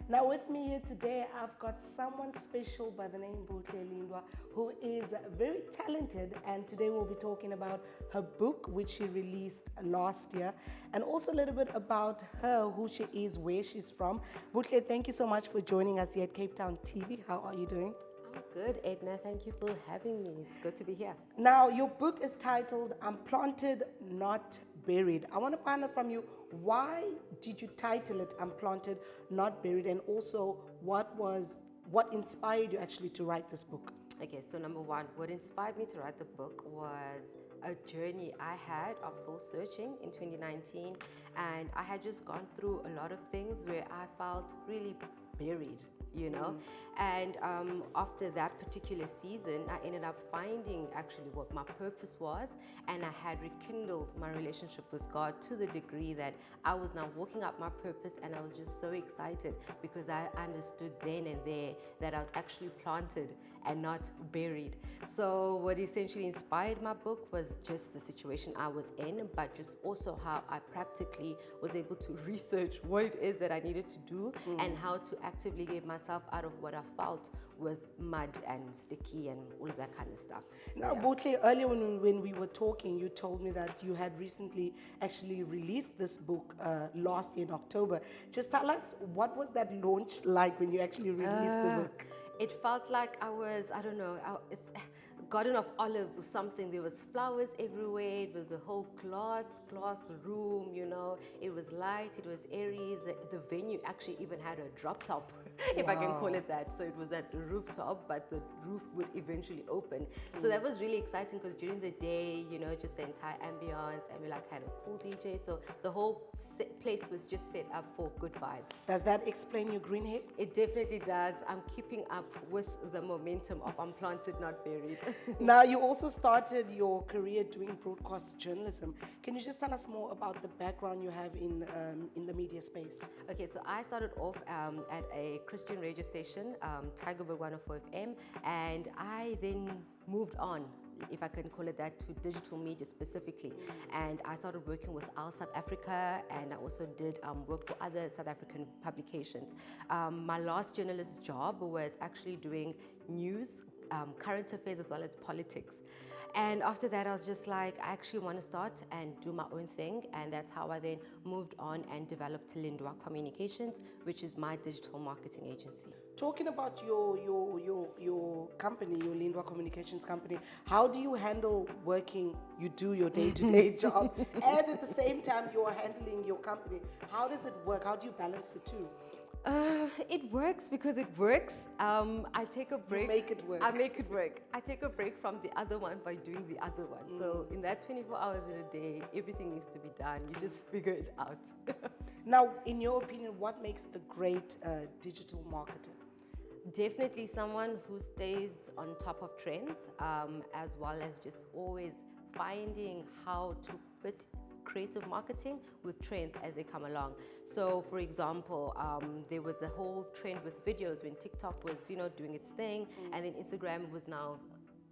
Now with me here today, I've got someone special by the name Buhle Lindwa, who is very talented, and today we'll be talking about her book, which she released last year, and also a little bit about her, who she is, where she's from. Buhle, thank you so much for joining us here at Cape Town TV. How are you doing? I'm good, Edna. Thank you for having me. It's good to be here. Now, your book is titled I'm Planted, Not Buried. I want to find out from you, why did you title it I'm Planted, Not Buried? And also, what inspired you actually to write this book? Okay, so number one, what inspired me to write the book was a journey I had of soul searching in 2019. And I had just gone through a lot of things where I felt really buried. And after that particular season, I ended up finding actually what my purpose was, and I had rekindled my relationship with God to the degree that I was now walking up my purpose, and I was just so excited because I understood then and there that I was actually planted and not buried. So what essentially inspired my book was just the situation I was in, but just also how I practically was able to research what it is that I needed to do and how to actively get myself out of what I felt was mud and sticky and all of that kind of stuff. So, Now, Buhle, earlier when we were talking, you told me that you had recently actually released this book last year in October. Just tell us, what was that launch like when you actually released the book? It felt like I was, I don't know, it's Garden of Olives or something. There was flowers everywhere. It was a whole glass room, It was light, it was airy. The venue actually even had a drop top, if I can call it that. So it was at the rooftop, but the roof would eventually open. So that was really exciting because during the day, just the entire ambience, and we had a cool DJ. So the whole place was just set up for good vibes. Does that explain your green hair? It definitely does. I'm keeping up with the momentum of I'm Planted, Not Buried. Now, you also started your career doing broadcast journalism. Can you just tell us more about the background you have in the media space? Okay, so I started off at a Christian radio station, Tigerberg 104 FM, and I then moved on, if I can call it that, to digital media specifically. And I started working with Al South Africa, and I also did work for other South African publications. My last journalist job was actually doing news, current affairs, as well as politics. And after that, I was just like, I actually want to start and do my own thing. And that's how I then moved on and developed Lindwa Communications, which is my digital marketing agency. Talking about your company, your Lindwa Communications company, how do you handle working, you do your day-to-day job, and at the same time you are handling your company? How does it work? How do you balance the two? It works because it works. I take a break. You make it work. I make it work. I take a break from the other one by doing the other one. So in that 24 hours in a day, everything needs to be done. You just figure it out. Now, in your opinion, what makes a great digital marketer? Definitely someone who stays on top of trends, as well as just always finding how to fit creative marketing with trends as they come along. So for example, there was a whole trend with videos when TikTok was, doing its thing, and then Instagram was now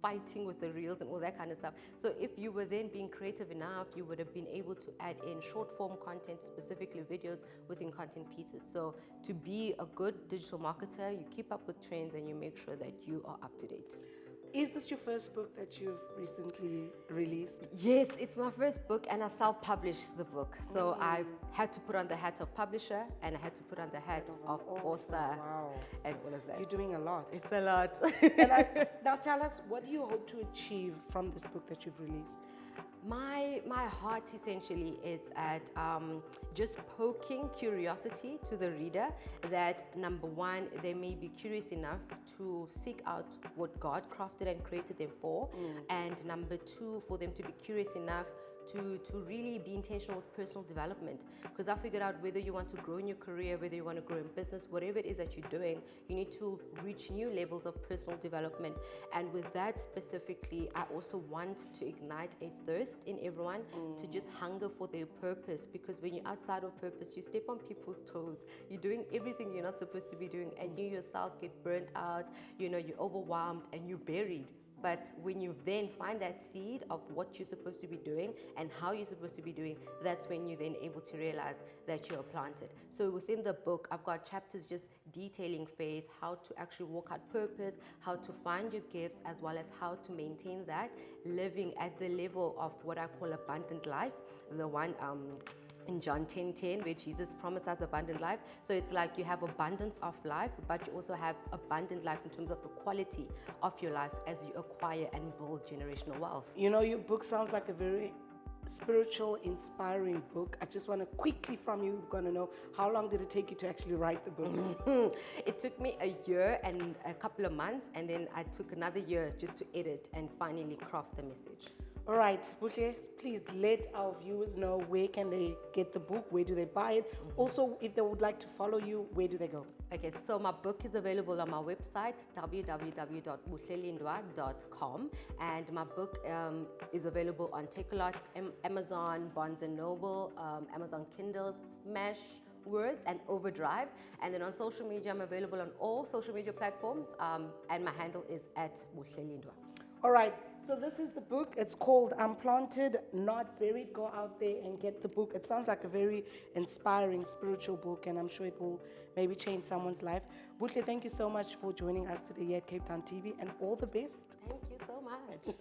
fighting with the reels and all that kind of stuff. So if you were then being creative enough, you would have been able to add in short form content, specifically videos within content pieces. So to be a good digital marketer, you keep up with trends and you make sure that you are up to date. Is this your first book that you've recently released? Yes, it's my first book, and I self-published the book. So I had to put on the hat of publisher, and I had to put on the hat of author, and all of that. You're doing a lot. It's a lot. Now tell us, what do you hope to achieve from this book that you've released? My heart essentially is at just poking curiosity to the reader, that number one, they may be curious enough to seek out what God crafted and created them for, and number two, for them to be curious enough to really be intentional with personal development. Because I figured out, whether you want to grow in your career, whether you want to grow in business, whatever it is that you're doing, you need to reach new levels of personal development. And with that specifically, I also want to ignite a thirst in everyone to just hunger for their purpose. Because when you're outside of purpose, you step on people's toes. You're doing everything you're not supposed to be doing, and you yourself get burnt out, you're overwhelmed and you're buried. But when you then find that seed of what you're supposed to be doing and how you're supposed to be doing, that's when you're then able to realize that you're planted. So within the book, I've got chapters just detailing faith, how to actually walk out purpose, how to find your gifts, as well as how to maintain that, living at the level of what I call abundant life, the one in John 10:10, where Jesus promised us abundant life. So it's like you have abundance of life, but you also have abundant life in terms of the quality of your life as you acquire and build generational wealth. You know, your book sounds like a very spiritual, inspiring book. I just want to quickly from you, going to know, how long did it take you to actually write the book? It took me a year and a couple of months, and then I took another year just to edit and finally craft the message. All right, Buhle, please let our viewers know where can they get the book, where do they buy it? Also, if they would like to follow you, where do they go? Okay, so my book is available on my website, www.buhlelindwa.com, and my book is available on Takealot, Amazon, Barnes & Noble, Amazon Kindle, Smash, Words, and Overdrive. And then on social media, I'm available on all social media platforms, and my handle is @Buhle Lindwa. All right, so this is the book. It's called Unplanted, Not Buried. Go out there and get the book. It sounds like a very inspiring spiritual book, and I'm sure it will maybe change someone's life. Buhle, thank you so much for joining us today at Cape Town TV, and all the best. Thank you so much.